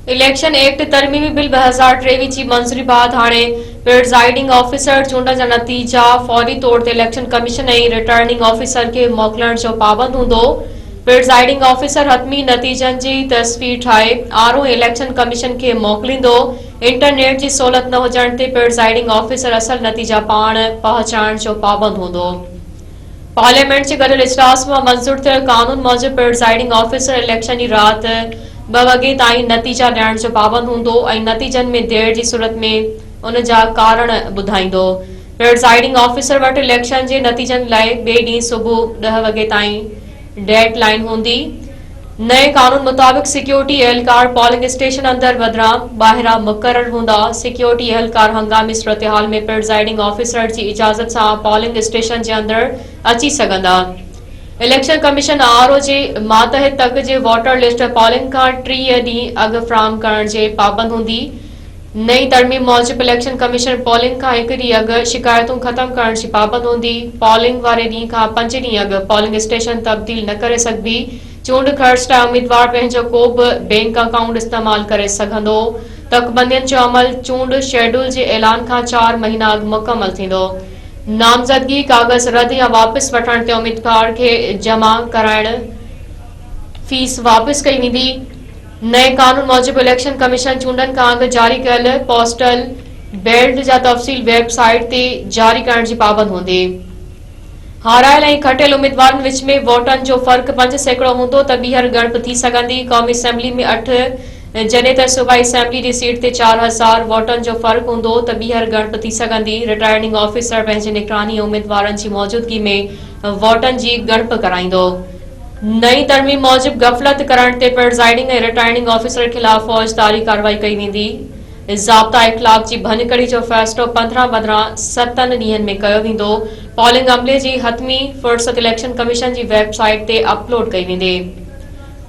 Election act तरमीमी bill 2023 जी मंजूरी बाद हाणे प्रिजाइडिंग ऑफिसर चूंड जा नतीजा फौरी तौर ते इलेक्शन कमीशन ऐं रिटर्निंग ऑफिसर के मोकलण जो पाबंद हूंदो। प्रिजाइडिंग ऑफिसर हतमी नतीजन जी तस्वीर ठाहे आरओ इलेक्शन कमीशन के मोकलींदो। इंटरनेट की सहूलत न हुजण ते प्रिजाइडिंग ऑफिसर असल नतीजा पाण पहुंचाइण जो पाबंद हूंदो। पार्लियामेंट के गडियल इजलास में मंजूर थियल कानून मूजिब प्रिजाइडिंग ऑफिसर इलेक्शन की रात 2 वगे ताईं नतीजा ॾियण जो पाबंद हूंदो ऐं नतीजन में देर की सूरत में उन जा कारण ॿुधाईंदो। प्रिजाइडिंग ऑफिसर वटि इलेक्शन के नतीजन लाइ ॿिए ॾींहुं सुबुह 10 वगे ताईं डेड लाइन हूंदी। नए कानून मुताबिक सिक्योरिटी एहलकार पोलिंग स्टेशन अंदर बदिरां ॿाहिरां मुक़रर हूंदा। सिक्योरिटी एहलकार हंगामी सूरतहाल में प्रिजाइडिंग ऑफिसर की इजाज़त से पोलिंग स्टेशन के अंदर अची सघंदा। इलेक्शन कमीशन आरओ के मातहत तक जे वोटर लिस्ट पोलिंग का 3 ॾींहं अॻु फ्राहम करण जे पाबंद हूंदी। नई तरमीम मूजिब इलेक्शन कमीशन पोलिंग का 1 ॾींहुं अॻु शिकायतों खत्म करण की पाबंद हूंदी। पोलिंग वारे ॾींहं का 5 ॾींहं अॻु पोलिंग स्टेशन तब्दील न करे सघबी। चूंड खर्च लाइ उम्मीदवार पंहिंजो को भी बैंक अकाउंट इस्तेमाल करे सघंदो। तकबंदियन जो अमल चूंड शेड्यूल के ऐलान का 4 महीना अॻु मुकम्मल थींदो। नामज़दगी कागज रद्द या वापस वठण ते उम्मीदवार के जमा कराइण फीस वापस कई वेंदी। नए कानून मूजिब इलेक्शन कमीशन चूंडन का अॻु जारी कयल पोस्टल बैलेट जा तफ़सील वेबसाइट ते जारी करण जी पाबंद हूंदी। हारायल ऐं खटियल उम्मीदवारनि विच में वोटन जो फ़र्क़ 5% हूंदो त ॿीहर ॻणप थी सघंदी। क़ौमी असेंबली में 8 जॾहिं त सूबाई असेंबली की सीट ते 4000 वोटन जो फ़र्क़ हूंदो त ॿीहर ॻणप थी सघंदी। रिटर्निंग ऑफिसर पंहिंजे निगरानी उम्मीदवारनि की मौजूदगी में वोटन की ॻणप कराईंदो। नई तरमीम मूजिब गफ़लत करण ते प्रिजाइडिंग ऐं रिटर्निंग ऑफिसर खिलाफ फौजदारी कार्रवाई कई वेंदी। ज़ाब्ता इख़लाक़ की भञकड़ी जो फ़ैसिलो 15 बदिरां 7 ॾींहंनि में कयो वेंदो। पोलिंग अमले की हतमी फ़ुर्सत इलेक्शन कमीशन की वेबसाइट ते अपलोड कई वेंदी।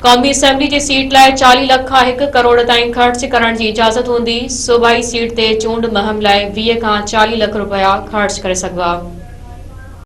क़ौमी असेंबली की सीट लाइ 40 लाख खां 1 करोड़ ताईं ख़र्च करण की इजाज़त हूंदी। सूबाई सीट ते चूंड मुहिम लाइ 20 खां 40 लाख रुपया ख़र्च करे सघिबा।